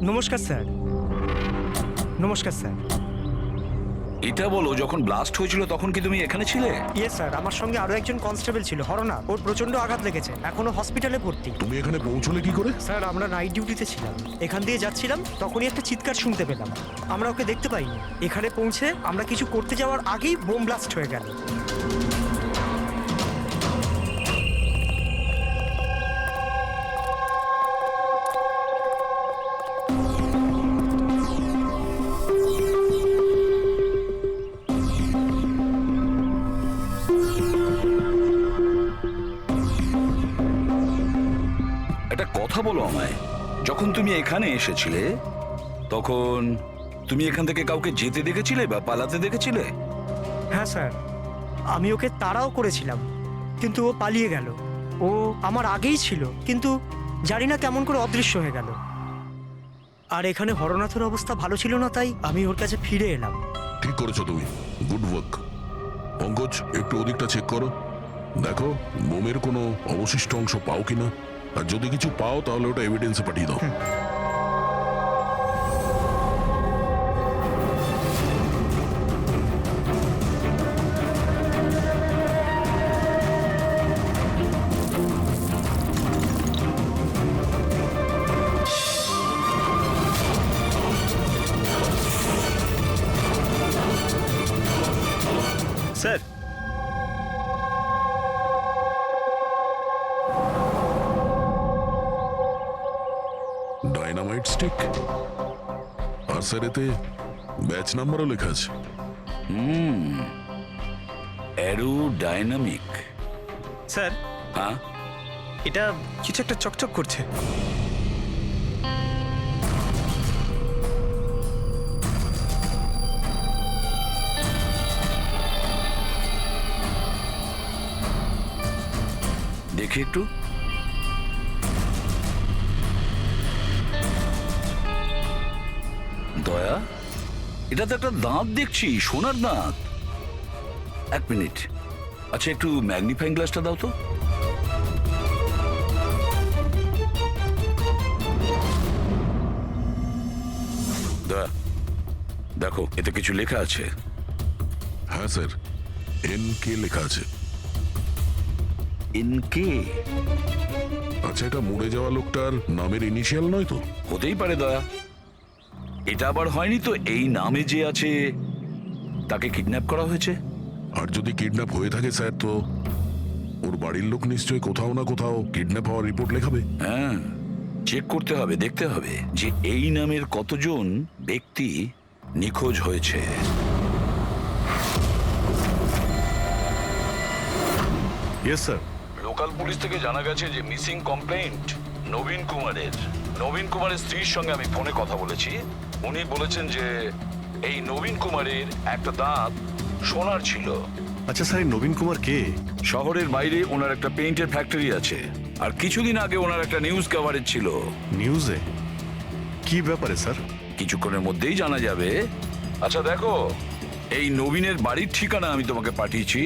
নমস্কার স্যার। নমস্কার স্যার। এটা বলো, যখন ব্লাস্ট হয়েছিল তখন কি তুমি এখানে ছিলে? ইয়েস স্যার, আমার সঙ্গে আরো একজন কনস্টেবল ছিল, হরনা। ওর প্রচন্ড আঘাত লেগেছে, এখনো হসপিটালে ভর্তি। তুমি এখানে পৌঁছলে কি করে? স্যার, আমরা নাইট ডিউটিতে ছিলাম, এখান দিয়ে যাচ্ছিলাম, তখনই একটা চিৎকার শুনতে পেলাম। আমরা ওকে দেখতে পাইনি। এখানে পৌঁছে আমরা কিছু করতে যাওয়ার আগেই বোম ব্লাস্ট হয়ে গেল। একটা কথা বলো আমায়, যখন তুমি এখানে এসেছিলে তখন তুমি এখান থেকে কাউকে যেতে দেখেছিলে বা পালাতে দেখেছিলে? হ্যাঁ স্যার, আমি ওকে তাড়াও করেছিলাম, কিন্তু ও পালিয়ে গেল। ও আমার আগেই ছিল, কিন্তু জানি না কেমন করে অদৃশ্য হয়ে গেল। আর এখানে হরনাথের অবস্থা ভালো ছিল না, তাই আমি ওর কাছে ফিরে এলাম। ঠিক করেছো তুমি, গুড ওয়ার্ক। পঙ্কজ, একটু ওদিকটা চেক করো, দেখো বোমের কোনো অবশিষ্ট অংশ পাও কিনা, আর যদি কিছু পাও তাহলে ওটা এভিডেন্সে পাঠিয়ে দাও। স্যার, ডাইনামাইট স্টিক, আর স্যার এতে ব্যাচ নাম্বারও লেখা আছে। Arrow dynamic. স্যার, হ্যাঁ, এটা কিছু একটা চকচক করছে। দেখি একটু। দয়া, এটা তো একটা দাঁত দেখছি, সোনার দাঁত। এক মিনিট, আচ্ছা একটু ম্যাগনিফাইং গ্লাসটা দাও তো। দয়া, দেখো এতে কিছু লেখা আছে। হ্যাঁ স্যার, NK লেখা আছে। এনকে? আচ্ছা, এটা মরে যাওয়া লোকটার নামের ইনিশিয়াল নয় তো? হতেই পারে দয়া। এটা আবার হয়নি তো এই নামে যে আছে তাকে কিডন্যাপ করা হয়েছে? আর যদি কিডন্যাপ হয়ে থাকে স্যার, তো ওর বাড়ির লোক নিশ্চয়ই কোথাও না কোথাও কিডন্যাপ হওয়ার রিপোর্ট লেখাবে। হ্যাঁ, চেক করতে হবে, দেখতে হবে যে এই নামের কতজন ব্যক্তি নিখোঁজ হয়েছে। Yes sir. লোকাল পুলিশ থেকে জানা গেছে যে মিসিং কমপ্লেইন্ট নবীন কুমারের। নবীন কুমারের স্ত্রীর সঙ্গে আমি ফোনে কথা বলেছি। উনি বলেছেন যে এই নবীন কুমারের একটা দাঁত সোনার ছিল। আচ্ছা স্যার, নবীন কুমার কে? শহরের বাইরে ওনার একটা পেইন্টের ফ্যাক্টরি আছে, আর কিছুদিন আগে ওনার একটা নিউজ কভারেজ ছিল। নিউজে? কি ব্যাপারে স্যার? কিছুক্ষণের মধ্যেই জানা যাবে। আচ্ছা দেখো, এই নবীনের বাড়ির ঠিকানা আমি তোমাকে পাঠিয়েছি,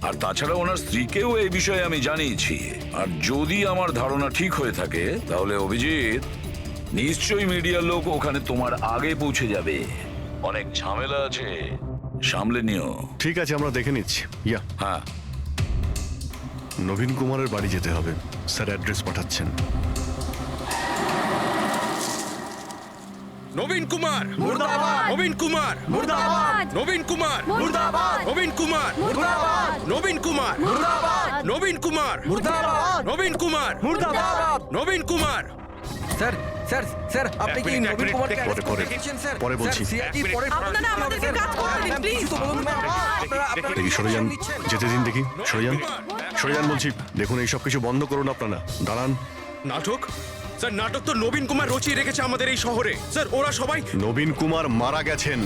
আর তাছাড়া ওনার স্ত্রীকেও এই বিষয়ে আমি জানিয়েছি। আর যদি আমার ধারণা ঠিক হয়ে থাকে তাহলে অভিজিৎ, নিশ্চয়ই মিডিয়ার লোক ওখানে তোমার আগে পৌঁছে যাবে। অনেক ঝামেলা আছে, সামলে নিও। ঠিক আছে, আমরা দেখে নিচ্ছি। ইয়া, হ্যাঁ, নবীন কুমারের বাড়ি যেতে হবে। স্যার অ্যাড্রেস পাঠাচ্ছেন। নবীন কুমার মুর্দাবাদ! নবীন কুমার মুর্দাবাদ! নবীন কুমার মুর্দাবাদ! নবীন কুমার মুর্দাবাদ! নবীন কুমার মুর্দাবাদ! নবীন কুমার মুর্দাবাদ! নবীন কুমার মুর্দাবাদ! নবীন কুমার স্যার স্যার স্যার, আপনি কি নবীন কুমারকে পরে, arrest পরে। করেছেন স্যার? পরে বলছি। স্যার, CID পরে আপনারা আমাদেরকে কাজ করতে দিন, প্লিজ। কিছু বলুন না। আপনারা দেখি সরে যান, নিচ্ছেন। যেতে দিন দেখি। সরে যান, সরে যান বলছি। দেখুন, এই সব কিছু বন্ধ করুন আপনারা। দাঁড়ান। নাটক? স্যার, নাটক তো নবীন কুমার রচিয়ে রেখেছে আমাদের এই শহরে। স্যার, ওরা সবাই নবীন কুমার মারা গেছেন।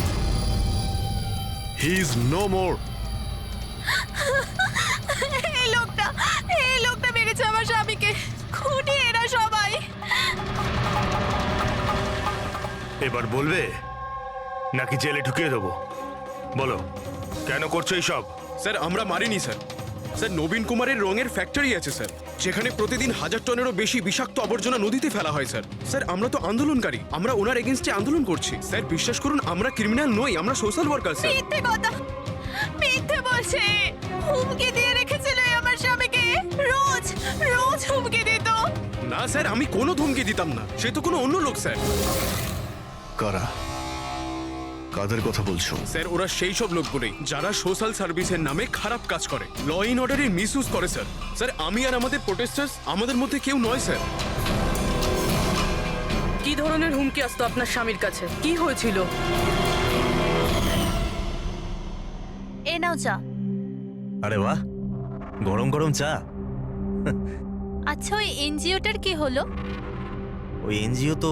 He is no more. এই লোকটা মেরেছে আমার স্বামীকে। খুনি এরা সবাই। এবার বলবে নাকি জেলে ঢুকিয়ে দেবো? বলো, কেন করছো এইসব? স্যার, আমরা মারিনি স্যার। স্যার, নবীন কুমারের রঙের ফ্যাক্টরি আছে স্যার। যেখানে প্রতিদিন 1000 টনেরও বেশি বিষাক্ত আবর্জনা নদীতে ফেলা হয় স্যার। স্যার আমরা তো আন্দোলনকারী, আমরা ওনার এগেইনস্টে আন্দোলন করছি স্যার। বিশ্বাস করুন আমরা ক্রিমিনাল নই, আমরা সোশ্যাল ওয়ার্কার স্যার। মিথ্যে কথা, মিথ্যে বলছে। হুমকি দিয়ে রেখেছিল এই আমার স্বামীকে, রোজ রোজ হুমকি দিত। না স্যার, আমি কোনো ধমকি দিতাম না, সে তো কোনো অন্য লোক স্যার। কারা? কাদের কথা বলছো? স্যার ওরা সেই সব লোকগুলোই যারা সোশ্যাল সার্ভিসের নামে খারাপ কাজ করে, ল ইন অর্ডারের মিসইউজ করে স্যার। স্যার আমি আর আমাদের প্রোটেস্টার্স আমাদের মধ্যে কেউ নয় স্যার। কি ধরনের হুমকি আসতো আপনার স্বামীর কাছে? কি হয়েছিল? এ নাও চা। আরে বাহ, গরম গরম চা। আচ্ছা ওই এনজিওটার কি হলো? ওই এনজিও তো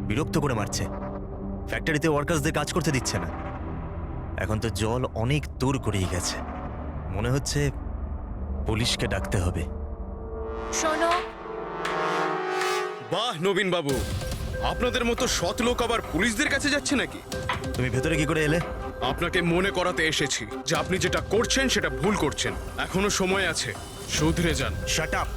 বিরক্ত করে মারছে, ফ্যাক্টরিতে ওয়ার্কার্সদের কাজ করতে দিচ্ছে না। এখন তো জল অনেক দূর গড়িয়ে গেছে, মনে হচ্ছে পুলিশকে ডাকতে হবে। শোনো, বাহ নবীন বাবু, আপনাদের মতো সৎ লোক আবার পুলিশদের কাছে যাচ্ছে নাকি? তুমি ভেতরে কি করে এলে? আপনাকে মনে করাতে এসেছি যে আপনি যেটা করছেন সেটা ভুল করছেন। এখনো সময় আছে, শুধরে যান। শাট আপ,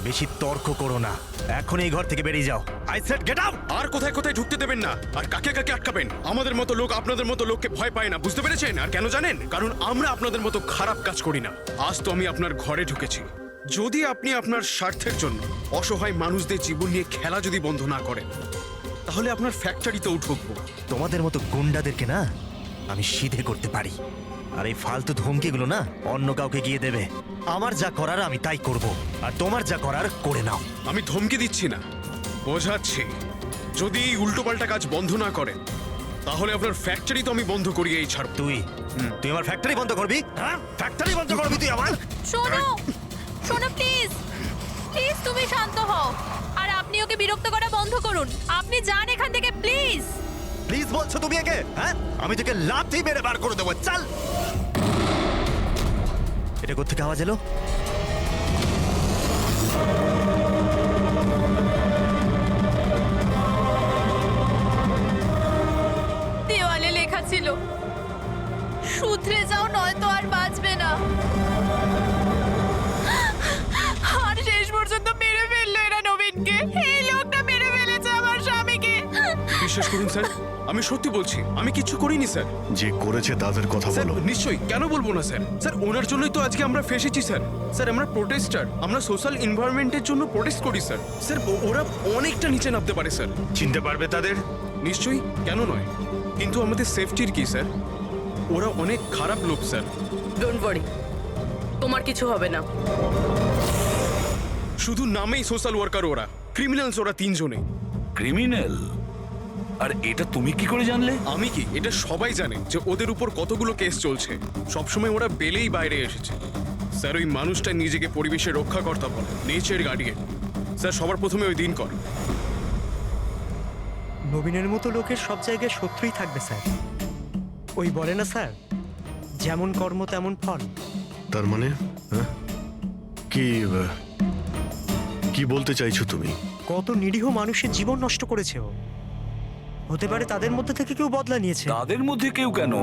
বেশি তর্ক করো না, এখন এই ঘর থেকে বেরিয়ে যাও। I said get out. আর কোথায় কোথায় ঢুকতে দেবেন না, আর কাকে কাকে আটকাবেন। আমাদের মতো লোক আপনাদের মতো লোককে ভয় পায় না, বুঝতে পেরেছেন? আর কেন জানেন? কারণ আমরা আপনাদের মতো খারাপ কাজ করি না। আজ তো আমি আপনার ঘরে ঢুকেছি। যদি আপনি আপনার স্বার্থের জন্য অসহায় মানুষদের জীবন নিয়ে খেলা যদি বন্ধ না করেন, তাহলে আপনার ফ্যাক্টরিতেও ঢুকবো। তোমাদের মতো গুন্ডাদেরকে না আমি সিধে করতে পারি, আর এই ফালতু ধমকিগুলো না অন্য কাউকে গিয়ে দেবে। আমার যা করার আমি তাই করব, আর তোমার যা করার করে নাও। আমি ধমকি দিচ্ছি না, বোঝাচ্ছি। যদি এই উল্টোপাল্টা কাজ বন্ধ না করেন, তাহলে আপনার ফ্যাক্টরি তো আমি বন্ধ করিয়েই ছাড়ব। তুই আমার ফ্যাক্টরি বন্ধ করবি? হ্যাঁ, ফ্যাক্টরি বন্ধ করবি তুই আমার? শোনো, শোনো প্লিজ, প্লিজ তুমি শান্ত হও। আর আপনি ওকে বিরক্ত করা বন্ধ করুন। আপনি যান এখান থেকে প্লিজ। প্লিজ বলছো তুমি একে? হ্যাঁ, আমি তোকে লাথি মেরে বার করে দেবো। চল। এটা কোত্থেকে আওয়াজ এলো? দেওয়ালে লেখা ছিল, শুধরে যাও নয়তো আর বাঁচবে না। আর শেষ পর্যন্ত মেরে ফেললো এরা নবীনকে। এই লোকটা মেরে ফেলেছে আমার স্বামীকে। বিশ্বাস করুন স্যার, আমি সত্যি বলছি, আমি কিছু করিনি স্যার। যে করেছে তাদের কথা স্যার বলো। নিশ্চয়ই, কেন বলবো না স্যার। স্যার ওনার জন্যই তো আজকে আমরা ফেসেছি স্যার। স্যার আমরা প্রোটেস্টার, আমরা সোশ্যাল এনভায়রনমেন্টের জন্য প্রোটেস্ট করি স্যার। স্যার ওরা অনেকটা নিচে নামতে পারে স্যার। চিনতে পারবে তাদের? নিশ্চয়ই, কেন নয়, কিন্তু আমাদের সেফটির কি স্যার? ওরা অনেক খারাপ লোক স্যার। ডোন্ট ওয়ারি, তোমার কিছু হবে না। শুধু নামেই সোশ্যাল ওয়ার্কার ওরা, ক্রিমিনালস ওরা তিনজনে। ক্রিমিনাল? আর এটা তুমি কি করে জানলে? আমি কি, এটা সবাই জানে যে ওদের উপর কতগুলো কেস চলছে। সবসময় ওরা বেলেই বাইরে এসেছে স্যার। ওই মানুষটা নিজেকে পরিবেশের রক্ষাকর্তা বলে, নেচার গার্ডিয়ান। স্যার সবার প্রথমে ওই দিন কর। নবীনের মতো লোকের সব জায়গায় শত্রুই থাকবে স্যার। ওই বলে না স্যার, যেমন কর্ম তেমন ফল। তার মানে হ্যাঁ? কি কি বলতে চাইছো তুমি? কত নিরীহ মানুষের জীবন নষ্ট করেছে ও। হতে পারে তাদের মধ্যে থেকে কেউ বদলা নিয়েছে। তাদের মধ্যে কেউ কেন,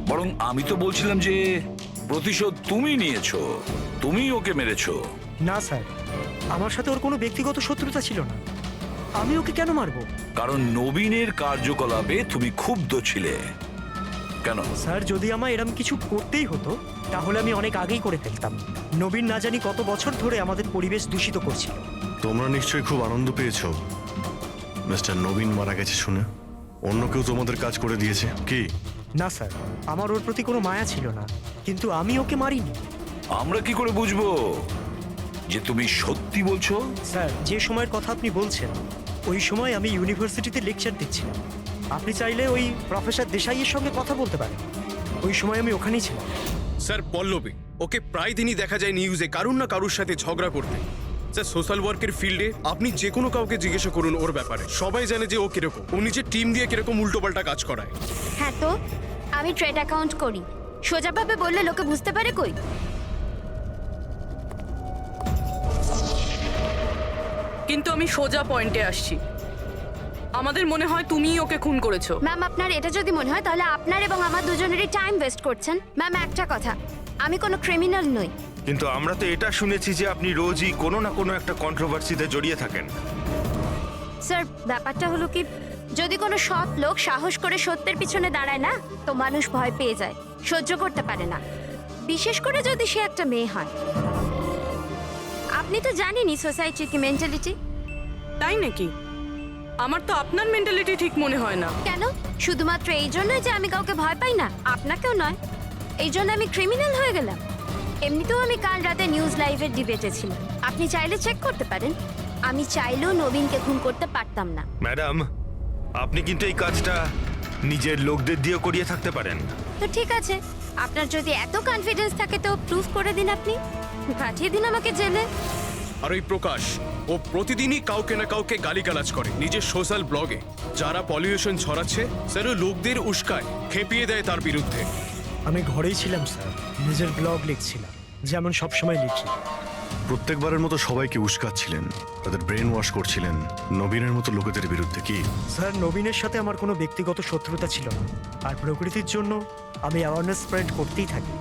বরং আমি তো বলছিলাম যে প্রতিশোধ তুমি নিয়েছো, তুমি ওকে মেরেছো। না স্যার, আমার সাথে ওর কোনো ব্যক্তিগত শত্রুতা ছিল না। আমি ওকে কেন মারবো? কারণ নবীনের কার্যকলাপে তুমি ক্ষুব্ধ ছিলে। কেন? স্যার যদি আমায় এরম কিছু করতেই হতো তাহলে আমি অনেক আগেই করে ফেলতাম। নবীন না জানি কত বছর ধরে আমাদের পরিবেশ দূষিত করছিল। তোমরা নিশ্চয়ই খুব আনন্দ পেয়েছো মিস্টার নবীন মারা গেছে শুনে। অন্য কেউ তোমাদের কাজ করে দিয়েছে কি? না স্যার, আমার ওর প্রতি কোনো মায়া ছিল না, কিন্তু আমি ওকে মারিনি। আমরা কি করে বুঝবো যে তুমি সত্যি বলছো? স্যার যে সময়ের কথা আপনি বলছেন, ওই সময় আমি ইউনিভার্সিটিতে লেকচার দিচ্ছিলাম। আপনি চাইলে ওই প্রফেসর দেশাইয়ের সঙ্গে কথা বলতে পারেন। ওই সময় আমি ওখানেই ছিলাম। স্যার পল্লবী, ওকে প্রায় দিনই দেখা যায় নিউজে কারুর না কারুর সাথে ঝগড়া করতে। স্যার সোশ্যাল ওয়ার্কের ফিল্ডে আপনি যে কোনো কাউকে জিজ্ঞাসা করুন ওর ব্যাপারে, সবাই জানে যে ও কিরকম, ও নিজের টিম দিয়ে কিরকম উল্টোপাল্টা কাজ করায়। হ্যাঁ তো আমি ট্রেড অ্যাকাউন্ট করি, সোজাভাবে বললে লোকে বুঝতে পারে কই। কিন্তু আমি সোজা পয়েন্টে আসছি। আমাদের মনে হয় তুমিই ওকে খুন করেছো। ম্যাম আপনার এটা যদি মনে হয় তাহলে আপনার এবং আমার দুজনেরই টাইম ওয়েস্ট করছেন। ম্যাম একটা কথা, আমি কোনো ক্রিমিনাল নই, কিন্তু আমরা তো এটা শুনেছি যে আপনি রোজই কোনো না কোনো একটা কন্ট্রোভার্সিতে জড়িয়ে থাকেন। স্যার ব্যাপারটা হলো কি, যদি কোনো সৎ লোক সাহস করে সত্যের পিছনে দাঁড়ায় না, তো মানুষ ভয় পেয়ে যায়, সহ্য করতে পারে না, বিশেষ করে যদি সে একটা মেয়ে হয়। আপনি তো জানেনই সোসাইটির কি মেন্টালিটি। তাই নাকি? আমার তো আপনার মেন্টালিটি ঠিক মনে হয় না। কেন? শুধুমাত্র এই জন্যই যে আমি কাউকে ভয় পাই না? আপনাকেও নয়। এই জন্য আমি ক্রিমিনাল হয়ে গেলাম? এমনিতেও আমি কাল রাতে নিউজ লাইভের ডিবেটে ছিলাম, আপনি চাইলে চেক করতে পারেন। আমি চাইলেও নবীনকে খুন করতে পারতাম না। ম্যাডাম, আপনি কিন্তু এই কাজটা নিজের লোকদের দিয়েও করিয়ে থাকতে পারেন। তো ঠিক আছে, আপনার যদি এত কনফিডেন্স থাকে তো প্রুফ করে দিন, আপনি পাঠিয়ে দিন আমাকে জেলে। আর ওই প্রকাশ, ও প্রতিদিনই কাউকে না কাউকে গালিগালাজ করে নিজের সোশ্যাল ব্লগে। যারা পলিউশন ছড়াচ্ছে স্যার ও লোকদের উস্কায়, খেপিয়ে দেয় তার বিরুদ্ধে। আমি ঘরেই ছিলাম স্যার, নিজের ব্লগ লিখছিলাম, যেমন সবসময় লিখি। প্রত্যেকবারের মতো সবাইকে উস্কাচ্ছিলেন, তাদের ব্রেন ওয়াশ করছিলেন নবীনের মতো লোকেদের বিরুদ্ধে। কি স্যার, নবীনের সাথে আমার কোনো ব্যক্তিগত শত্রুতা ছিল না, আর প্রকৃতির জন্য আমি অ্যাওয়ারনেস স্প্রেড করতেই থাকি।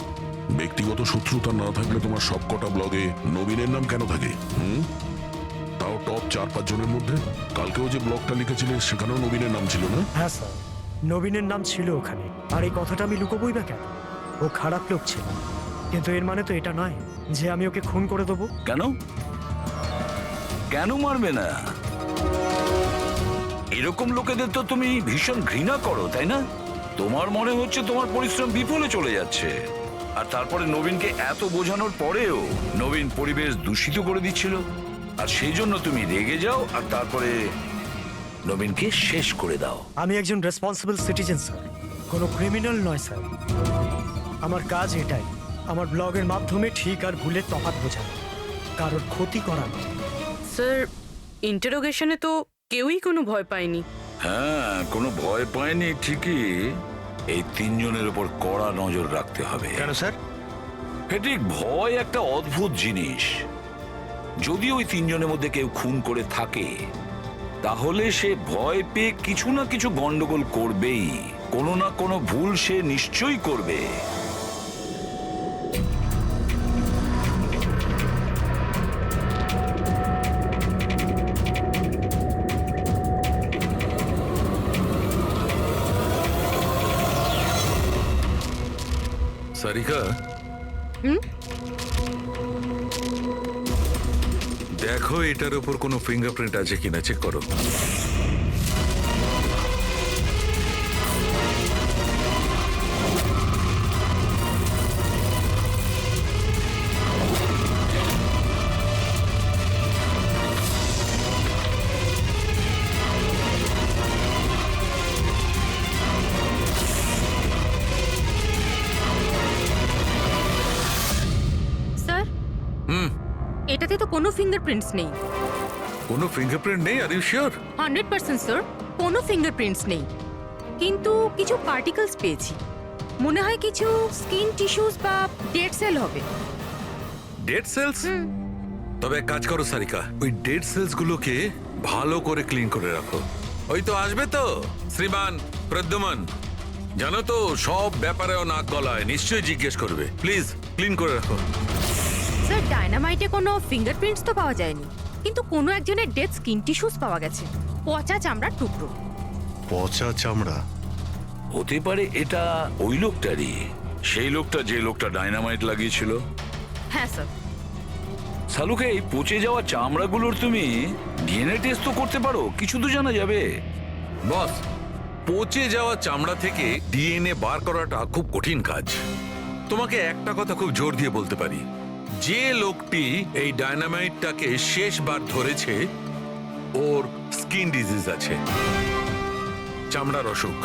ব্যক্তিগত শত্রুতা না থাকলে তোমার সবকটা ব্লগে নবীনের নাম কেন থাকে? তাও টপ 4-5 জনের মধ্যে। কালকেও যে ব্লগটা লিখেছিলে সেখানেও নবীনের নাম ছিল না? হ্যাঁ স্যার, নবীনের নাম ছিল ওখানে। আর এই কথাটা আমি লুকোবই বা কেন? ও খারাপ লোক ছিল, কিন্তু এর মানে তো এটা নয় যে আমি ওকে খুন করে দেবো। কেন? কেন মারবে না? এরকম লোকেদের তো তুমি ভীষণ ঘৃণা করো, তাই না? তোমার মনে হচ্ছে তোমার পরিশ্রম বিফলে চলে যাচ্ছে, আর তারপরে নবীনকে এত বোঝানোর পরেও নবীন পরিবেশ দূষিত করে দিচ্ছিল, আর সেই জন্য তুমি রেগে যাও আর তারপরে নবীনকে শেষ করে দাও। আমি একজন রেসপন্সিবল সিটিজেন স্যার, কোনো ক্রিমিনাল নয় স্যার। আমার কাজ এটাই, আমার ব্লগের মাধ্যমে ঠিক আর ভুলের তফাৎ বোঝানো, কারোর ক্ষতি করা নয়। স্যার, ইন্টারোগেশনে তো কেউই কোনো ভয় পায়নি। হ্যাঁ, কোনো ভয় পায়নি ঠিকই, এই 3 জনের উপর কড়া নজর রাখতে হবে। কেন স্যার? ফেডরিক, ভয় একটা অদ্ভুত জিনিস। যদি ওই 3 জনের মধ্যে কেউ খুন করে থাকে, তাহলে সে ভয় পেয়ে কিছু না কিছু গন্ডগোল করবেই, কোনো না কোনো ভুল সে নিশ্চয়ই করবে। সারিকা, দেখো এটার উপর কোনো ফিঙ্গারপ্রিন্ট আছে কিনা, চেক করো। স্যার, এটাতে তো কোনো ফিঙ্গারপ্রিন্টস নেই। কোনো ফিঙ্গারপ্রিন্ট নেই? Are you sure? 100% স্যার, কোনো ফিঙ্গারপ্রিন্টস নেই, কিন্তু কিছু পার্টিকেলস পেয়েছি। মনে হয় কিছু স্কিন টিস্যুস বা ডেড সেল হবে। Dead cells? তবে এক কাজ করো সারিকা, ওই ডেড সেলস গুলোকে ভালো করে ক্লিন করে রাখো। ওই তো আসবে তো শ্রীমান প্রদ্যুমন, জানো তো সব ব্যাপারেও নাক গলায়, নিশ্চয়ই জিজ্ঞেস করবে। প্লিজ ক্লিন করে রাখো। স্যার, ডায়নামাইটে কোনো ফিঙ্গারপ্রিন্টস তো পাওয়া যায়নি, কিন্তু কোনো একজনের ডেড স্কিন টিস্যুস পাওয়া গেছে, পচা চামড়ার টুকরো। পচা চামড়া? হতে পারে এটা ওই লোকটারই, সেই লোকটা যে লোকটা ডায়নামাইট লাগিয়েছিল। হ্যাঁ স্যার। সালুকে, এই পচে যাওয়া চামড়াগুলোর তুমি ডিএনএ টেস্ট তো করতে পারো, কিছু তো জানা যাবে। বস, পচে যাওয়া চামড়া থেকে ডিএনএ বার করাটা খুব কঠিন কাজ। তোমাকে একটা কথা খুব জোর দিয়ে বলতে পারি, যে লোকটি এই ডায়নামাইটটাকে শেষবার ধরেছে ওর স্কিন ডিজিজ আছে, চামড়ার অসুখ,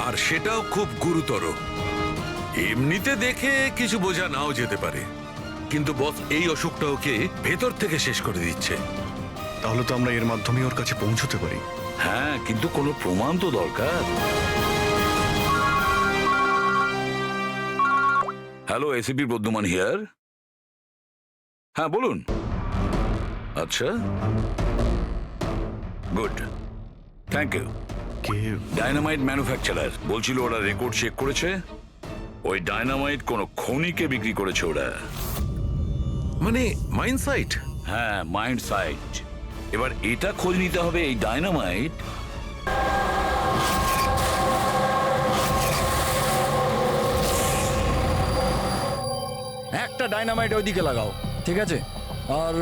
আর সেটাও খুব গুরুতর। এমনিতে দেখে কিছু বোঝা নাও যেতে পারে, কিন্তু বস এই অসুখটা ওকে ভেতর থেকে শেষ করে দিচ্ছে। তাহলে তো আমরা এর মাধ্যমে ওর কাছে পৌঁছতে পারি। হ্যাঁ, কিন্তু কোনো প্রমাণ তো দরকার। Hello, ACP Bardhaman here. হ্যাঁ বলুন। আচ্ছা, গুড, থ্যাংক ইউ। কে? ডায়নামাইট ম্যানুফ্যাকচারার বলছিল ওরা রেকর্ড চেক করেছে, ওই ডায়নামাইট কোনো খনিকে বিক্রি করেছে ওরা। মানে মাইন সাইট? হ্যাঁ, মাইন্ড সাইট। এবার এটা খোঁজ নিতে হবে এই ডায়নামাইট একটা ডাইনামাইট ওইদিকে লাগাও, ঠিক আছে? আর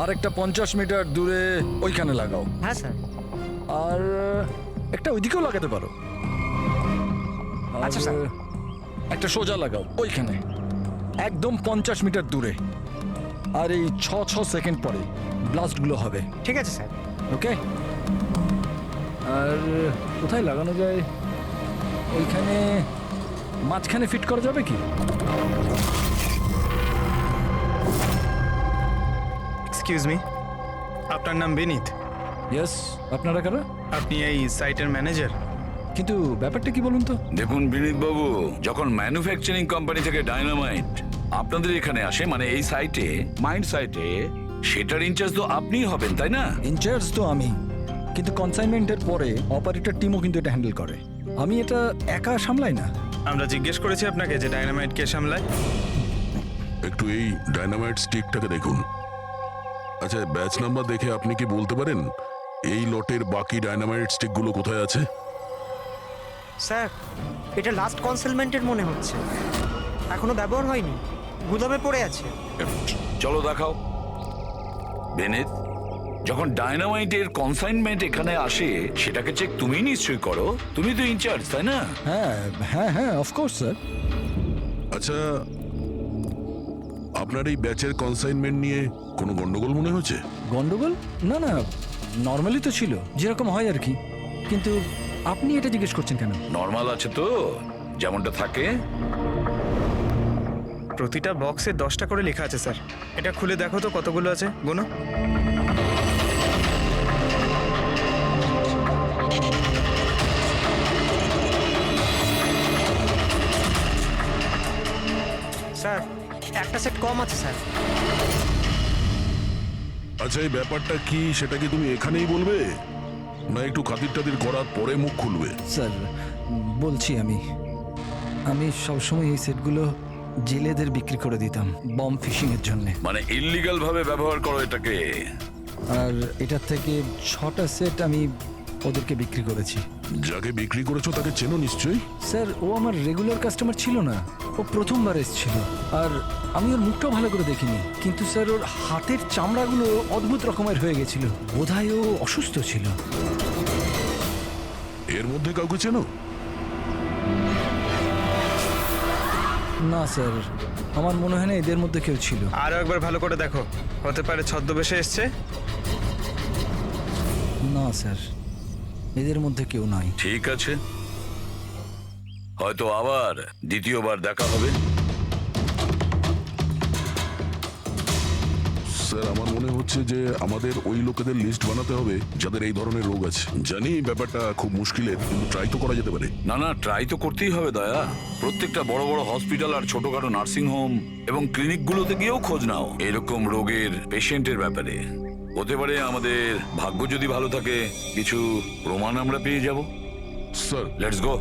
আরেকটা 50 মিটার দূরে ওইখানে লাগাও। হ্যাঁ স্যার। আর একটা ওইদিকেও লাগাতে পারো। আর আচ্ছা, স্যার। একটা সোজা লাগাও ওইখানে, একদম 50 মিটার দূরে। আর এই 6 সেকেন্ড পরে ব্লাস্টগুলো হবে। ঠিক আছে স্যার। ওকে। আর কোথায় লাগানো যায়? ওইখানে মাঝখানে ফিট করা যাবে কি? এক্সকিউজ মি, আপনার নাম বিনীত? ইয়েস। আপনারা কারা? আপনি এই সাইটের ম্যানেজার? কিন্তু ব্যাপারটা কি বলুন তো? দেখুন বিনীত বাবু, যখন ম্যানুফ্যাকচারিং কোম্পানি থেকে ডায়নামাইট আপনাদের এখানে আসে, মানে এই সাইটে, মাইন্ড সাইটে, সেটার ইনচার্জ তো আপনিই হবেন, তাই না? ইনচার্জ তো আমি, কিন্তু কনসাইনমেন্টের পরে অপারেটর টিমও কিন্তু এটা হ্যান্ডেল করে। আমি এটা একা সামলাই না। আমরা জিজ্ঞেস করেছি আপনাকে যে ডায়নামাইট কে সামলায়। একটু এই ডায়নামাইট স্টিকটাকে দেখুন। আচ্ছা, ব্যাচ নাম্বার দেখে আপনি কি বলতে পারেন এই লটের বাকি ডায়নামাইট স্টিকগুলো কোথায় আছে? স্যার, এটা লাস্ট কনসেলমেন্টের মনে হচ্ছে, এখনো ব্যবহার হয়নি, গুদামে পড়ে আছে। চলো দেখাও। বিনীত, যখন ডায়নামাইটের কনসাইনমেন্ট এখানে আসে, সেটাকে চেক তুমি নিশ্চয়ই করো, তুমি তো ইনচার্জ, তাই না? হ্যাঁ হ্যাঁ হ্যাঁ, অফকোর্স স্যার। আচ্ছা, আপনার এই ব্যাচের কনসাইনমেন্ট নিয়ে কোনো গন্ডগোল মনে হচ্ছে? গন্ডগোল? না না, নর্মালি তো ছিল, যেরকম হয় আর কি। কিন্তু আপনি এটা জিজ্ঞেস করছেন কেন? নর্মাল আছে তো, যেমনটা থাকে। প্রতিটা বক্সে 10টা করে লেখা আছে স্যার। এটা খুলে দেখো তো কতগুলো আছে, গোনো। স্যার, একটা সেট কম আছে স্যার। আচ্ছা, এই ব্যাপারটা কি সেটা কি তুমি এখানেই বলবে, না একটু খাতির টাতির করার পরে মুখ খুলবে? স্যার বলছি, আমি সবসময় এই সেটগুলো জেলেদের বিক্রি করে দিতাম বম ফিশিং এর জন্য। মানে ইল্লিগাল ভাবে ব্যবহার করো এটাকে। আর এটার থেকে 6টা সেট আমি ওদেরকে বিক্রি করেছি। যাকে বিক্রি করেছো তাকে চেনো নিশ্চয়ই? স্যার, ও আমার রেগুলার কাস্টমার ছিল না, ও প্রথমবার এসেছিল। আর আমি ওর মুখটাও ভালো করে দেখিনি, কিন্তু স্যার ওর হাতের চামড়াগুলো অদ্ভুত রকমের হয়ে গেছিল, বোধহয় ও অসুস্থ ছিল। এর মধ্যে কাউকে চেনো? না স্যার, আমার মনে হয় না এদের মধ্যে কেউ ছিল। আরো একবার ভালো করে দেখো, হতে পারে ছদ্মবেশে এসছে। না স্যার, এদের মধ্যে কেউ নাই। ঠিক আছে, হয়তো আবার দ্বিতীয়বার দেখা হবে। স্যার, আমার মনে হচ্ছে যে আমাদের ওই লোকেদের লিস্ট বানাতে হবে যাদের এই ধরনের রোগ আছে। জানি ব্যাপারটা খুব মুশকিলের, কিন্তু ট্রাই তো করা যেতে পারে। না না, ট্রাই তো করতেই হবে দয়া। প্রত্যেকটা বড় বড় হসপিটাল আর ছোটখাটো নার্সিং হোম এবং ক্লিনিকগুলোতে গিয়েও খোঁজ নাও এরকম রোগের পেশেন্টের ব্যাপারে। হতে পারে আমাদের ভাগ্য যদি ভালো থাকে, কিছু প্রমাণ আমরা পেয়ে যাব। Sir, let's go.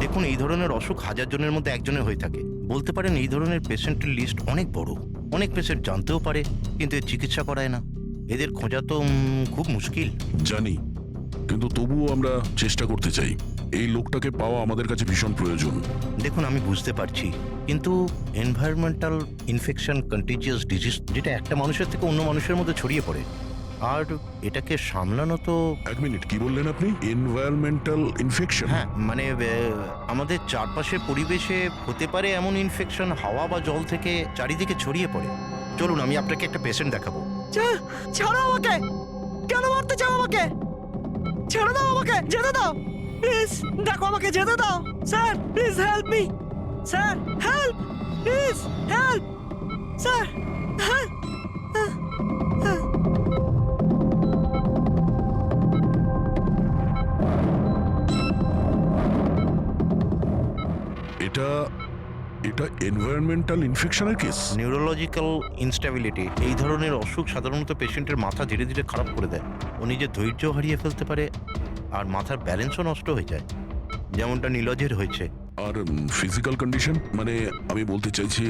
দেখুন, এই ধরনের অসুখ হাজার জনের মধ্যে একজনের হয়ে থাকে। বলতে পারেন এই ধরনের পেশেন্টের লিস্ট অনেক বড়। অনেক পেশেন্ট জানতেও পারে, কিন্তু এর চিকিৎসা করায় না। এদের খোঁজা তো খুব মুশকিল। জানি, কিন্তু তবুও আমরা চেষ্টা করতে চাই। এই লোকটাকে পাওয়া আমাদের কাছে ভীষণ প্রয়োজন। দেখুন, আমি বুঝতে পারছি, কিন্তু এনভায়রনমেন্টাল ইনফেকশন কন্টিজিয়াস ডিজিজ, যেটা একটা মানুষের থেকে অন্য মানুষের মধ্যে ছড়িয়ে পড়ে, আর এটাকে সামলানো তো। এক মিনিট, কি বললেন আপনি? Environmental infection? হ্যাঁ, মানে আমাদের চারপাশের পরিবেশে হতে পারে এমন ইনফেকশন হাওয়া বা জল থেকে চারিদিকে ছড়িয়ে পড়ে। চলুন, আমি আপনাকে একটা পেশেন্ট দেখাবো। ছাড়ো আমাকে! কেন মারতে চাও আমাকে? ছেড়ে দাও আমাকে, যেতে দাও প্লিজ। দেখো, আমাকে যেতে দাও sir, please help me sir, help please, help sir, help. এটা এনভায়রনমেন্টাল ইনফেকশনের কেস। নিউরোলজিক্যাল ইনস্টেবিলিটি এই ধরনের অসুখ সাধারণত পেশেন্টের মাথা ধীরে ধীরে খারাপ করে দেয়। ও নিজের ধৈর্য হারিয়ে ফেলতে পারে আর মাথার ব্যালেন্সও নষ্ট হয়ে যায়, যেমনটা নীলজের হয়েছে। আর ফিজিক্যাল কন্ডিশন, মানে আমি বলতে চাইছি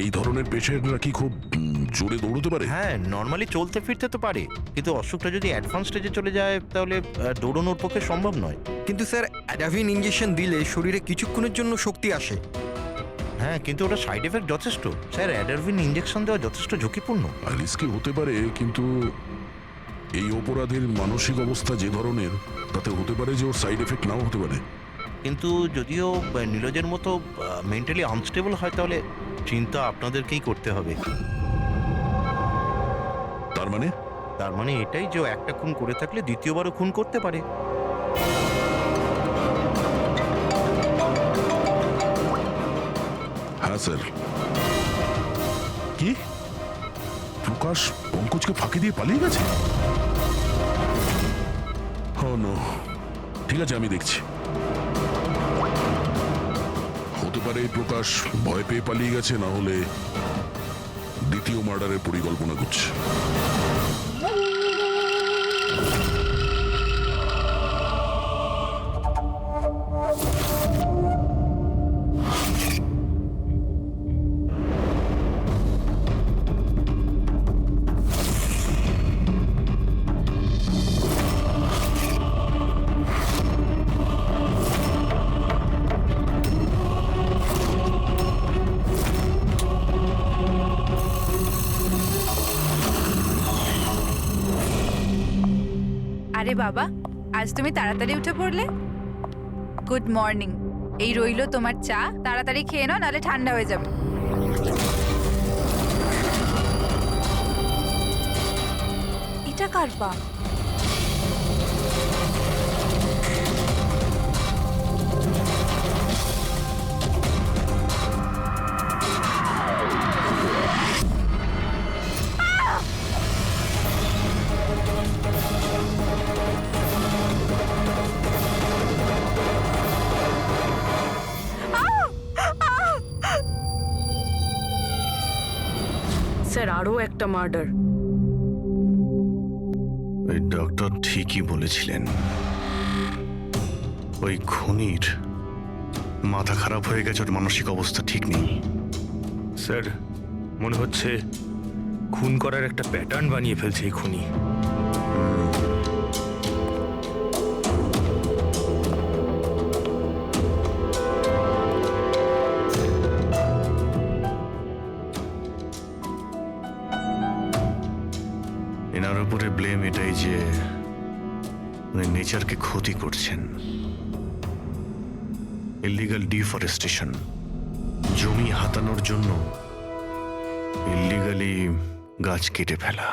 এই ধরনের পেশেন্টরা কি খুব জোরে দৌড়তে পারে? হ্যাঁ, নর্মালি চলতে ফিরতে তো পারে, কিন্তু অসুখটা যদি অ্যাডভান্স স্টেজে চলে যায় তাহলে দৌড়ানোর পক্ষে সম্ভব নয়। কিন্তু স্যার অ্যাডাভিন ইঞ্জেকশন দিলে শরীরে কিছুক্ষণের জন্য শক্তি আসে। হ্যাঁ, কিন্তু ওটা সাইড এফেক্ট যথেষ্ট। স্যার, অ্যাডাভিন ইঞ্জেকশন দেওয়া যথেষ্ট ঝুঁকিপূর্ণ। রিস্কি হতে পারে, কিন্তু এই অপরাধের মানসিক অবস্থা যে ধরনের, তাতে হতে পারে যে ওর সাইড এফেক্ট নাও হতে পারে। কিন্তু যদিও নীলজের মতো মেন্টালি আনস্টেবল হয়, তাহলে চিন্তা আপনাদেরকেই করতে হবে। তার মানে এটাই যে একটা খুন করে থাকলে দ্বিতীয়বারও খুন করতে পারে। হ্যাঁ স্যার। কি প্রকাশ পঙ্কজকে ফাঁকি দিয়ে পালিয়ে গেছে? ও নো, ঠিক আছে, আমি দেখছি। হতে পারে প্রকাশ ভয় পেয়ে পালিয়ে গেছে, না হলে দ্বিতীয় মার্ডারের পরিকল্পনা করছে। আরে বাবা, আজ তুমি তাড়াতাড়ি উঠে পড়লে। Good morning. এই রইলো তোমার চা, তাড়াতাড়ি খেয়ে নাও, নাহলে ঠান্ডা হয়ে যাবে। এটা কার পা? স্যার, আরও একটা মার্ডার। ওই ডক্টর ঠিকই বলেছিলেন, ওই খুনির মাথা খারাপ হয়ে গেছে, ওর মানসিক অবস্থা ঠিক নেই। স্যার, মনে হচ্ছে খুন করার একটা প্যাটার্ন বানিয়ে ফেলছে এই খুনি। এনার উপরে ব্লেম এটাই যে উনি নেচারকে ক্ষতি করছেন। ইলিগাল ডিফরেস্টেশন, জমি হাতানোর জন্য ইলিগালি গাছ কেটে ফেলা।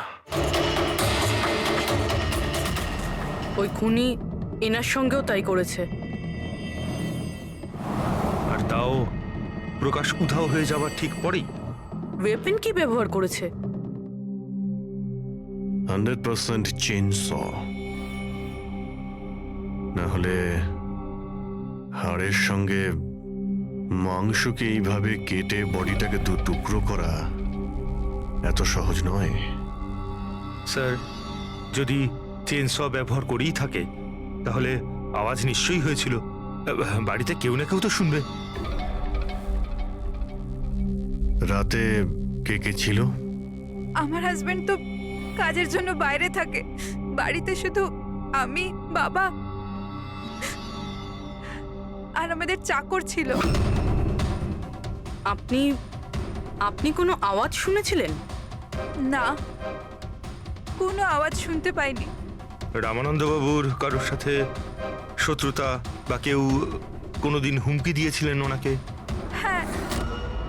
ওই খুনি এনার সঙ্গেও তাই করেছে। আর তাও প্রকাশ উধাও হয়ে যাওয়ার ঠিক পরেই। ওয়েপেন কি ব্যবহার করেছে? 100% চেইনস, না হলে হাড়ের সঙ্গে মাংসকে এইভাবে কেটে বডিটাকে দু টুকরো করা এত সহজ নয়। স্যার, যদি চেনস ব্যবহার করেই থাকে তাহলে আওয়াজ নিশ্চয়ই হয়েছিল। বাড়িতে কেউ না কেউ তো শুনবে। রাতে কে কে ছিল? আমার হাজবেন্ড তো কাজের জন্য বাইরে থাকে, বাড়িতে শুধু আমি, বাবা আর আমাদের চাকর ছিল। আপনি কোনো আওয়াজ শুনেছিলেন? না, কোনো আওয়াজ শুনতে পাইনি। রামানন্দবাবুর কারোর সাথে শত্রুতা বা কেউ কোনোদিন হুমকি দিয়েছিলেন ওনাকে? হ্যাঁ,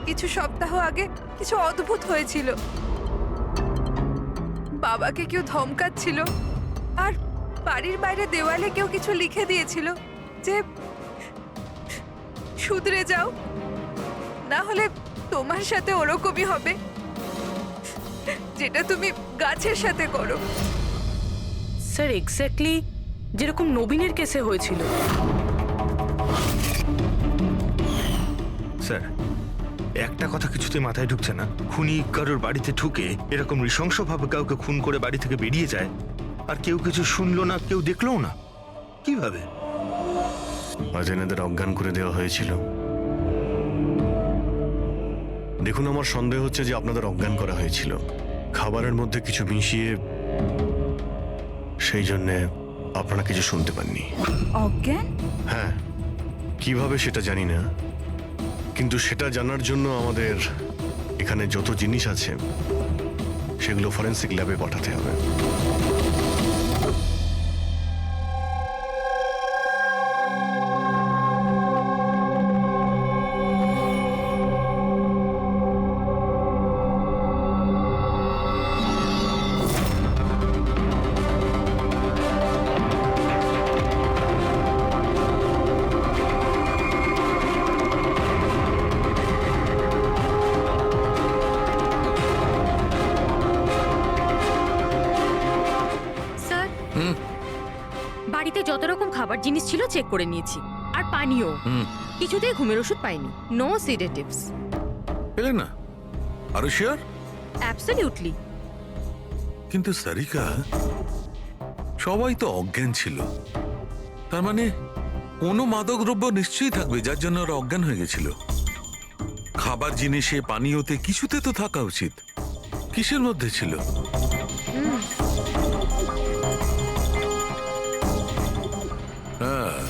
কিছু সপ্তাহ আগে কিছু অদ্ভুত হয়েছিল। বাবাকে কেউ ধমকাচ্ছিল, আর বাড়ির বাইরে দেওয়ালে কেউ কিছু লিখে দিয়েছিল যে শুধরে যাও, না হলে তোমার সাথে ওরকমই হবে যেটা তুমি গাছের সাথে করো। স্যার, এক্স্যাক্টলি যেরকম নবীনের কেসে হয়েছিল। স্যার, একটা কথা কিছুতে মাথায় ঢুকছে না, খুনি কারোর বাড়িতে ঢুকে এরকম নৃশংসভাবে কাউকে খুন করে বাড়ি থেকে বেরিয়ে যায়, আর কেউ কিছু শুনলো না, কেউ দেখলোও না। কিভাবে? আজ এনাদের অজ্ঞান করে দেওয়া হয়েছিল। দেখুন, আমার সন্দেহ হচ্ছে যে আপনাদের অজ্ঞান করা হয়েছিল খাবারের মধ্যে কিছু মিশিয়ে, সেই জন্যে আপনারা কিছু শুনতে পাননি। অজ্ঞান? হ্যাঁ, কিভাবে সেটা জানি না, কিন্তু সেটা জানার জন্য আমাদের এখানে যত জিনিস আছে সেগুলো ফরেন্সিক ল্যাবে পাঠাতে হবে। স্যার, বাড়িতে যত রকম খাবার জিনিস ছিল চেক করে নিয়েছি, আর পানিও। কিছুতেই ঘুমের ওষুধ পাইনি। No sedatives. পেলে না? আরো শিওর? অ্যাবসলিউটলি। কিন্তু সারিকা, সবাই তো অজ্ঞান ছিল, তার মানে কোনো মাদক দ্রব্য নিশ্চয়ই থাকবে যার জন্য ওরা অজ্ঞান হয়ে গেছিল। খাবার জিনিসে, পানীয়তে, কিছুতে তো থাকা উচিত। কিসের মধ্যে ছিল? হ্যাঁ,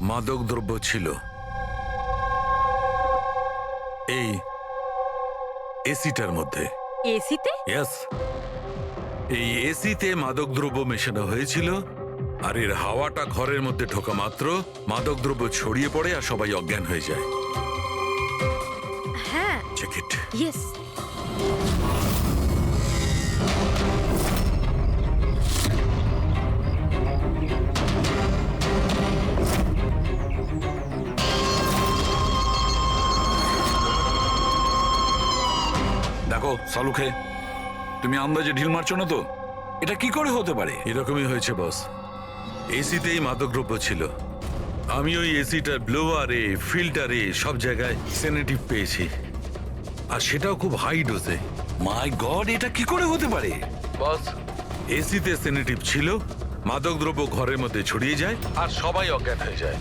মাদক দ্রব্য ছিল। এই এসিটার মধ্যে। এসিতে? ইয়েস, এই এসিতে মাদকদ্রব্য মেশানো হয়েছিল, আর এর হাওয়াটা ঘরের মধ্যে ঢোকা মাত্র মাদকদ্রব্য ছড়িয়ে পড়ে আর সবাই অজ্ঞান হয়ে যায়। হ্যাঁ। Check it. ইয়েস। দেখো সালুখে, তুমি আন্দাজে ঢিল মারছো না তো? এটা কি করে হতে পারে? এরকমই হয়েছে বস। এসিতেই মাদকদ্রব্য ছিল। আমি ওই এসিটার ব্লোয়ারে, ফিল্টারে, সব জায়গায় সেনেটিভ পেয়েছি, আর সেটাও খুব হাই ডোজে। মাই গড, এটা কি করে হতে পারে? বস, এসিতে সেনেটিভ ছিল, মাদকদ্রব্য ঘরের মধ্যে ছড়িয়ে যায় আর সবাই অজ্ঞান হয়ে যায়।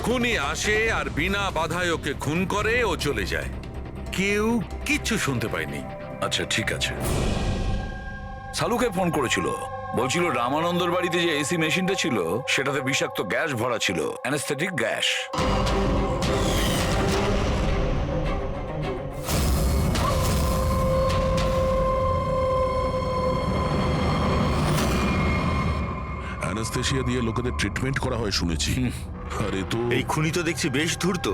খুনি আসে আর বিনা বাধায় ওকে খুন করে, ও চলে যায়। কেউ কিচ্ছু শুনতে পায়নি। আচ্ছা ঠিক আছে। সালুকে ফোন করেছিল, বলছিল রামানন্দর বাড়িতে যে এসি মেশিনটা ছিল সেটাতে বিষাক্ত গ্যাস ভরা ছিল, অ্যানেস্থেটিক গ্যাস। অ্যানাস্থেশিয়া দিয়ে লোকেদের ট্রিটমেন্ট করা হয় শুনেছি। আরে তো এই খুনি তো দেখছি বেশ ধূর্ত।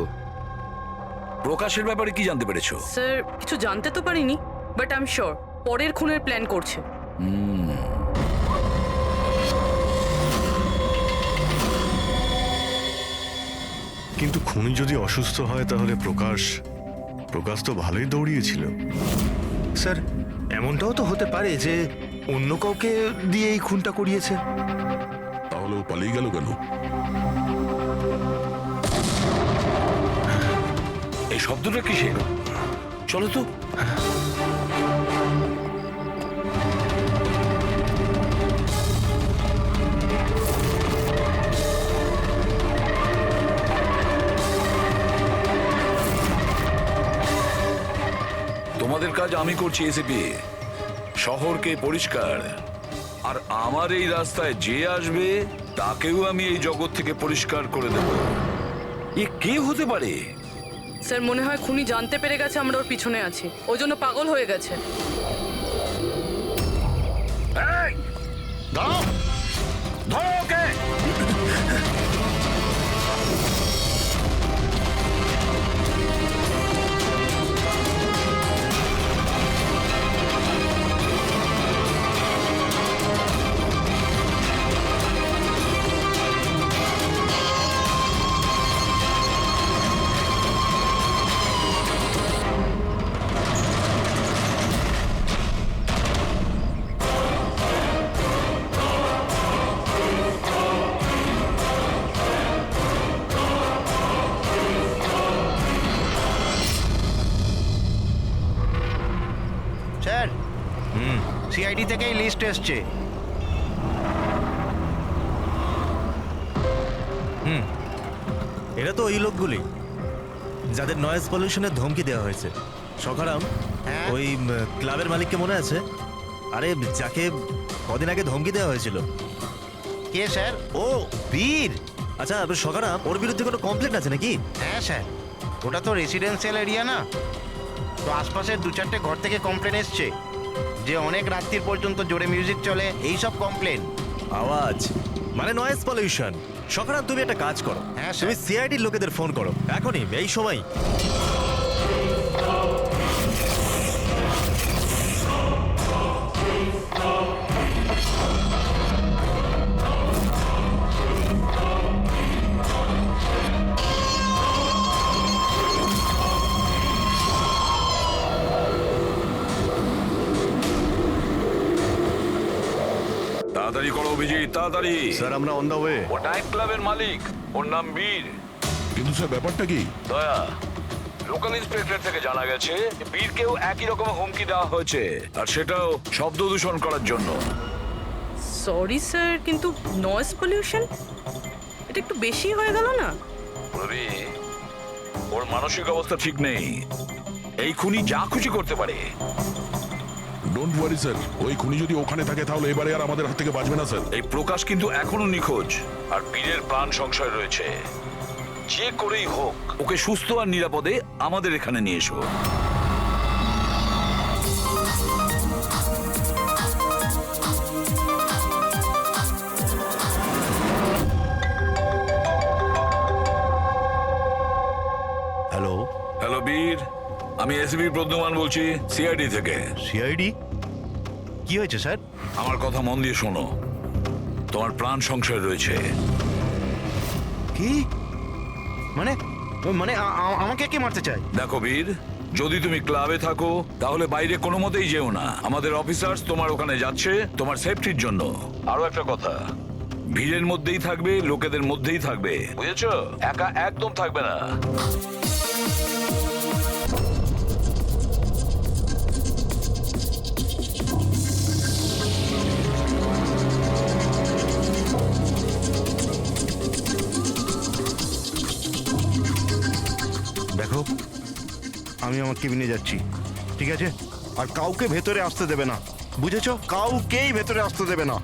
প্রকাশের ব্যাপারে কি জানতে পেরেছো? স্যার, কিছু জানতে তো পারিনি, বাট আই এম শিওর পরের খুনের প্ল্যান করছে। কিন্তু খুনি যদি অসুস্থ হয় তাহলে প্রকাশ তো ভালোই দৌড়িয়েছিল। স্যার, এমনটাও তো হতে পারে যে অন্য কাউকে দিয়ে এই খুনটা করিয়েছে। তাহলে ও পালিয়ে গেল কেন? এই শব্দটা কিসের? চলো তো। তোমাদের কাজ আমি করছি এসিপি, শহরকে পরিষ্কার, আর আমার এই রাস্তায় যে আসবে তাকেও আমি এই জগৎ থেকে পরিষ্কার করে দেব। এ কে হতে পারে? স্যার, মনে হয় খুনি জানতে পেরে গেছে আমরা ওর পিছনে আছি, ওই জন্য পাগল হয়ে গেছে। এই, দাঁড়াও, ধরো ওকে। স্যার সিআইডি থেকেই লিস্ট এসছে। এরা তো ওই লোকগুলি যাদের নয়েজ পলিউশনের ধমকি দেওয়া হয়েছে। সখারাম, ওই ক্লাবের মালিককে মনে আছে? আরে যাকে কদিন আগে ধমকি দেওয়া হয়েছিল। কে স্যার? ও বীর। আচ্ছা সখারাম, ওর বিরুদ্ধে কোনো কমপ্লেন আছে নাকি? হ্যাঁ স্যার, ওটা তো রেসিডেন্সিয়াল এরিয়া না, তো আশপাশের 2-4টে ঘর থেকে কমপ্লেন এসছে যে অনেক রাত্রির পর্যন্ত জোরে মিউজিক চলে, এই সব কমপ্লেন। আওয়াজ মানে নয়েজ পলিউশন। সখারাম, তুমি একটা কাজ করো, হ্যাঁ তুমি সিআইডির লোকেদের ফোন করো এখনই, এই সময়। তাড়াতাড়ি করো অভিজিৎ, তাড়াতাড়ি। স্যার আমরা অন দ্য ওয়ে। ও নাইট ক্লাবের মালিক, ওর নাম বীর। কিন্তু স্যার ব্যাপারটা কি? দয়া, লোকাল ইন্সপেক্টর থেকে জানা গেছে বীরকেও একই রকম হুমকি দেওয়া হয়েছে, আর সেটাও শব্দ দূষণ করার জন্য। সরি স্যার, কিন্তু নয়েজ পলিউশন এটা একটু বেশি হয়ে গেল না? রবি, ওর মানসিক অবস্থা ঠিক নেই, এই খুনি যা খুশি করতে পারে। ডোন্ট ওয়ারি স্যার, ওই খুনি যদি ওখানে থাকে তাহলে এবারে আর আমাদের হাত থেকে বাঁচবে না স্যার। এই প্রকাশ কিন্তু এখনো নিখোঁজ, আর বীরের প্রাণ সংশয় রয়েছে। যে করেই হোক ওকে সুস্থ আর নিরাপদে আমাদের এখানে নিয়ে এসো। হ্যালো। হ্যালো বীর, আমি এসবি প্রদ্যুমান বলছি, সিআইডি থেকে। সিআইডি? কি হয়েছে স্যার? আমার কথা মন দিয়ে শোনো, তোমার প্রাণ সংশয় রয়েছে। কি মানে? মানে আমাকে কে মারতে চায়? দেখো বীর, যদি তুমি ক্লাবে থাকো তাহলে বাইরে কোনো মতেই যেও না। আমাদের অফিসার্স তোমার ওখানে যাচ্ছে তোমার সেফটির জন্য। আরো একটা কথা, ভিড়ের মধ্যেই থাকবে, লোকেদের মধ্যেই থাকবে, বুঝেছো? একা একদম থাকবে না। দেখো, আমি আমার কেবিনে যাচ্ছি, ঠিক আছে? আর কাউকে ভেতরে আসতে দেবে না, বুঝেছো? কাউকেই ভেতরে আসতে দেবে না।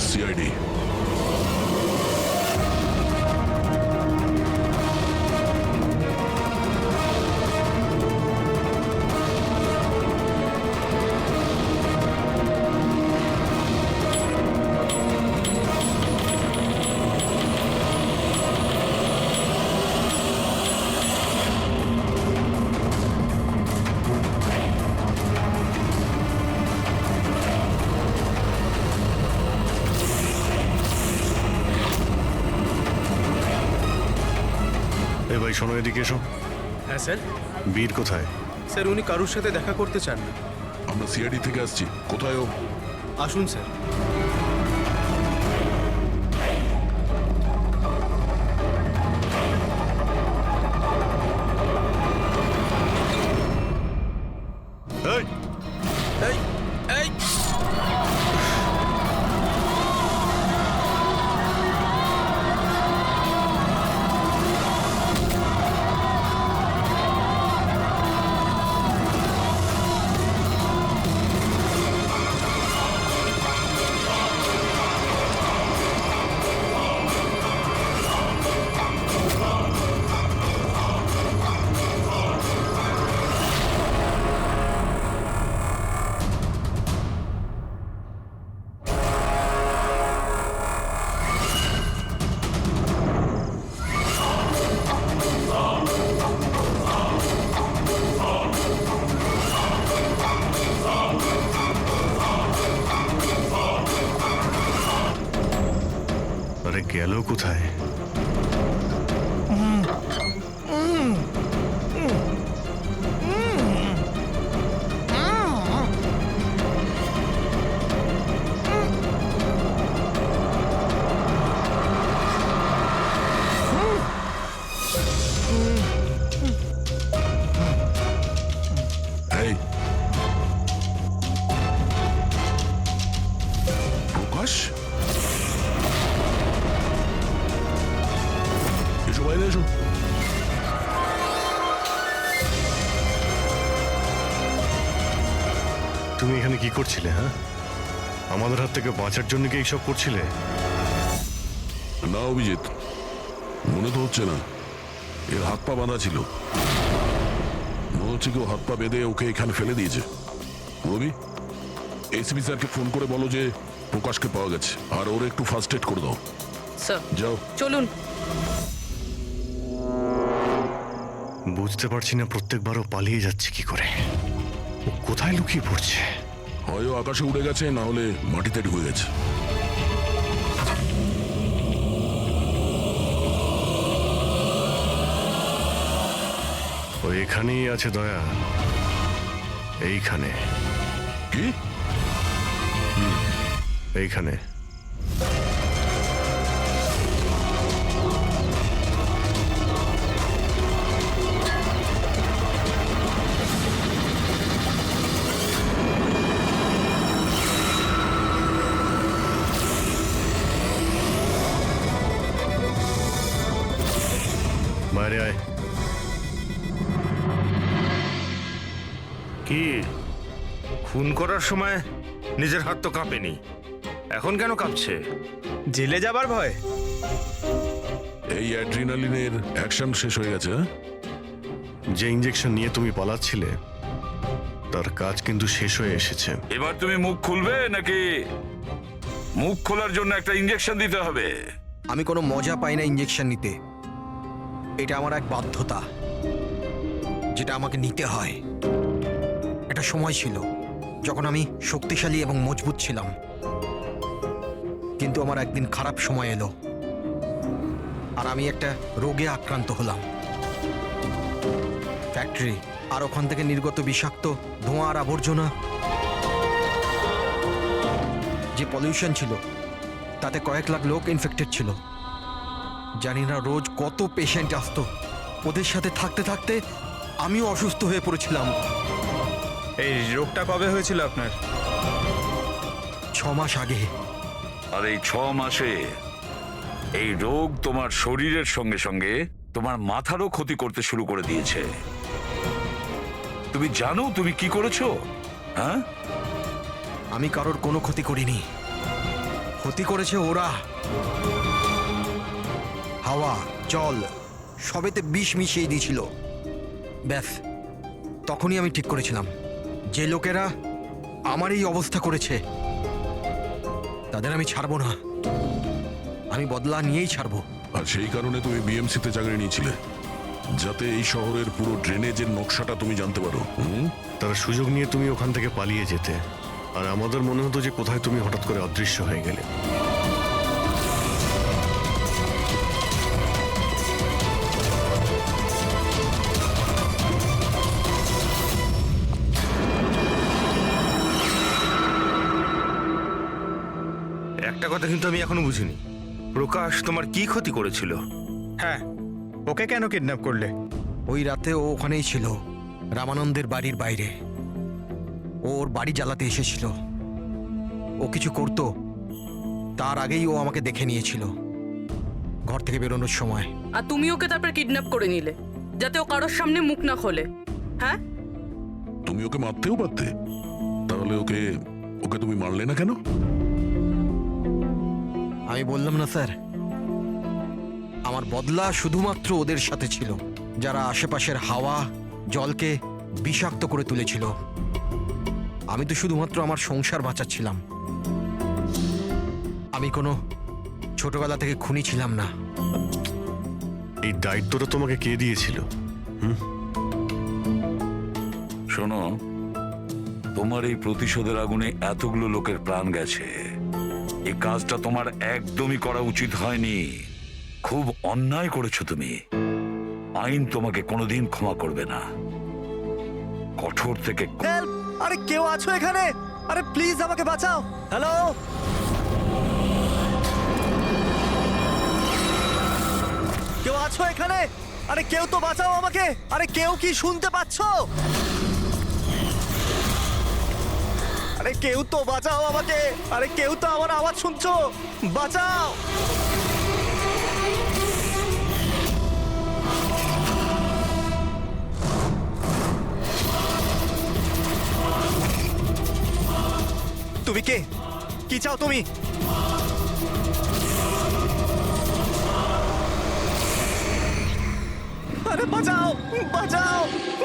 সিআইডি। এই ভাই শোনো, এদিকে এসো। হ্যাঁ স্যার। বীর কোথায়? স্যার উনি কারোর সাথে দেখা করতে চান না। আমরা সিআইডি থেকে আসছি, কোথায় ও? আসুন স্যার। এই এই এই আরে গেল কোথায়? তুমি এখানে কি করছিলে? হ্যাঁ, আমাদের হাত থেকে বাঁচার জন্য কি এইসব করছিলে? না অভিজিৎ, মনে তো হচ্ছে না। এর হাত পা বাঁধা ছিল, মনে হচ্ছে কেউ হাত পা বেঁধে ওকে এখানে ফেলে দিয়েছে। রবি, এসপি স্যারকে ফোন করে বলো যে প্রকাশকে পাওয়া গেছে, আর ওর একটু ফার্স্ট এড করে দাও। স্যার যাও। চলুন। বুঝতে পারছি না প্রত্যেকবারও পালিয়ে যাচ্ছে কি করে। ও কোথায় লুকিয়ে পড়ছে? হয় ও আকাশে উড়ে গেছে, না হলে মাটিতে ঢুকে গেছে। ও এখানেই আছে দয়া, এইখানে। কি? এইখানে। বাইরে আয়। কি খুন করার সময় নিজের হাত তো কাঁপেনি, এখন কেন কাঁপছে? জেলে যাবার ভয়? এই অ্যাড্রিনালিনের অ্যাকশন শেষ হয়ে গেছে। হ্যাঁ? যে ইঞ্জেকশন নিয়ে তুমি পালাচ্ছিলে তার কাজ কিন্তু শেষ হয়ে এসেছে। এবার তুমি মুখ খুলবে নাকি মুখ খোলার জন্য একটা ইঞ্জেকশন দিতে হবে? আমি কোনো মজা পাই না ইঞ্জেকশন নিতে। এটা আমার এক বাধ্যতা, যেটা আমাকে নিতে হয়। একটা সময় ছিল যখন আমি শক্তিশালী এবং মজবুত ছিলাম, কিন্তু আমার একদিন খারাপ সময় এলো আর আমি একটা রোগে আক্রান্ত হলাম। ফ্যাক্টরি আর ওখান থেকে নির্গত বিষাক্ত ধোঁয়া আর আবর্জনা, যে পলিউশন ছিল তাতে কয়েক লাখ লোক ইনফেক্টেড ছিল। জানি না রোজ কত পেশেন্ট আসতো। ওদের সাথে থাকতে থাকতে আমিও অসুস্থ হয়ে পড়েছিলাম। এই রোগটা কবে হয়েছিল আপনার? 6 মাস আগে। আর এই 6 মাসে এই রোগ তোমার শরীরের সঙ্গে সঙ্গে তোমার মাথারও ক্ষতি করতে শুরু করে দিয়েছে। তুমি জানো তুমি কি করেছো? হ্যাঁ, আমি কারোর কোনো ক্ষতি করিনি, ক্ষতি করেছে ওরা। হাওয়া, জল সবেতে বিষ মিশিয়ে দিয়েছিল। ব্যাস, তখনই আমি ঠিক করেছিলাম যে লোকেরা আমার এই অবস্থা করেছে তাদের আমি ছাড়বো না। আমি বদলা নিয়েই ছাড়বো। আর সেই কারণে তুমি বিএমসিতে চাকরি নিয়েছিলে, যাতে এই শহরের পুরো ড্রেনেজের নকশাটা তুমি জানতে পারো। তার সুযোগ নিয়ে তুমি ওখান থেকে পালিয়ে যেতে, আর আমাদের মনে হতো যে কোথায় তুমি হঠাৎ করে অদৃশ্য হয়ে গেলে। একটা কথা কিন্তু আমি এখনো বুঝিনি, প্রকাশ তোমার কি ক্ষতি করেছিল? হ্যাঁ, ওকে কেন কিডন্যাপ করলে? ওই রাতে ও ওখানেই ছিল, রামানন্দের বাড়ির বাইরে। ওর বাড়ি জ্বালাতে এসেছিল। ও কিছু করতো তার আগেই ও আমাকে দেখে নিয়েছিল ঘর থেকে বেরোনোর সময়। আর তুমি ওকে তারপর কিডন্যাপ করে নিলে যাতে ও কারোর সামনে মুখ না খোলে। হ্যাঁ, তুমি ওকে মারতেও পারতে, তাহলে ওকে ওকে তুমি মারলে না কেন? আমি বললাম না স্যার, আমার বদলা শুধুমাত্র ওদের সাথে ছিল, যারা আশেপাশের হাওয়া জলকে বিষাক্ত করে তুলেছিল। আমি তো শুধুমাত্র আমার সংসার বাঁচাচ্ছিলাম। আমি কোনো ছোটবেলা থেকে খুনি ছিলাম না। এই দায়িত্বটা তোমাকে কে দিয়েছিল? শোনো, তোমার এই প্রতিশোধের আগুনে এতগুলো লোকের প্রাণ গেছে। এই কাজটা তোমার একদমই করা উচিত হয়নি। খুব অন্যায় করেছো তুমি। আইন তোমাকে কোনোদিন ক্ষমা করবে না। কঠোর থেকে আরে কেউ আছো এখানে? আরে প্লিজ আমাকে বাঁচাও। হ্যালো, কেউ আছো এখানে? আরে কেউ তো বাঁচাও আমাকে। আরে কেউ কি শুনতে পাচ্ছো? আরে কেউ তো বাঁচাও আমাকে। আরে কেউ তো আমার আওয়াজ শুনছো? বাঁচাও। রবিকে কি চাও তুমি? আরে বাঁচাও, বাঁচাও,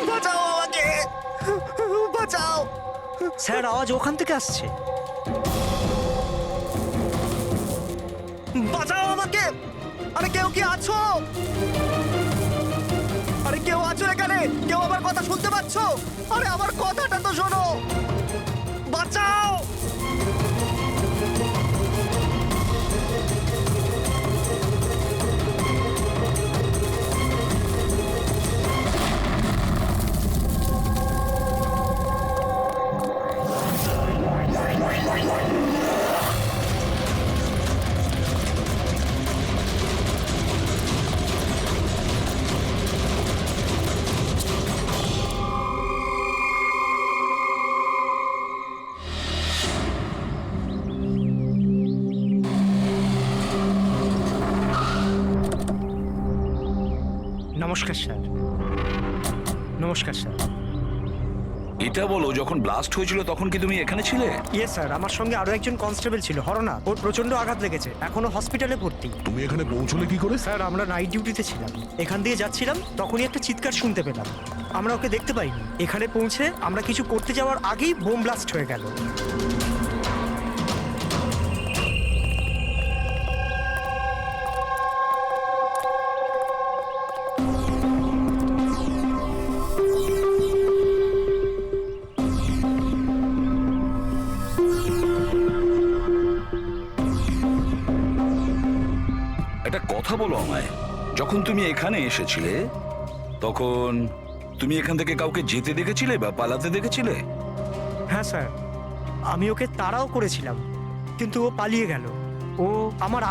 বাঁচাও আমাকে, বাঁচাও। স্যার আওয়াজ ওখান থেকে আসছে। বাঁচাও আমাকে। আরে কেউ কি আছো? আরে কেউ আছো এখানে? কেউ আমার কথা শুনতে পাচ্ছ? আরে আমার কথাটা তো শোনো, বাঁচাও। নমস্কার স্যার। নমস্কার স্যার। এটা বলো, যখন ব্লাস্ট হয়েছিল তখন কি তুমি এখানে ছিলে? ইয়ে স্যার, আমার সঙ্গে আরো একজন কনস্টেবল ছিল, হরনা। ওর প্রচন্ড আঘাত লেগেছে, এখনো হসপিটালে ভর্তি। তুমি এখানে পৌঁছলে কি করে? স্যার আমরা নাইট ডিউটিতে ছিলাম, এখান দিয়ে যাচ্ছিলাম, তখনই একটা চিৎকার শুনতে পেলাম। আমরা ওকে দেখতে পাইনি। এখানে পৌঁছে আমরা কিছু করতে যাওয়ার আগেই বোম ব্লাস্ট হয়ে গেল। একটা কথা বলো আমায়, যখন তুমি এখানে এসেছিলে তখন তুমি এখান থেকে কাউকে যেতে দেখেছিলে বা পালাতে দেখেছিলে? হ্যাঁ স্যার, আমি ওকে তাড়াও করেছিলাম, কিন্তু ও পালিয়ে গেল। ও আমার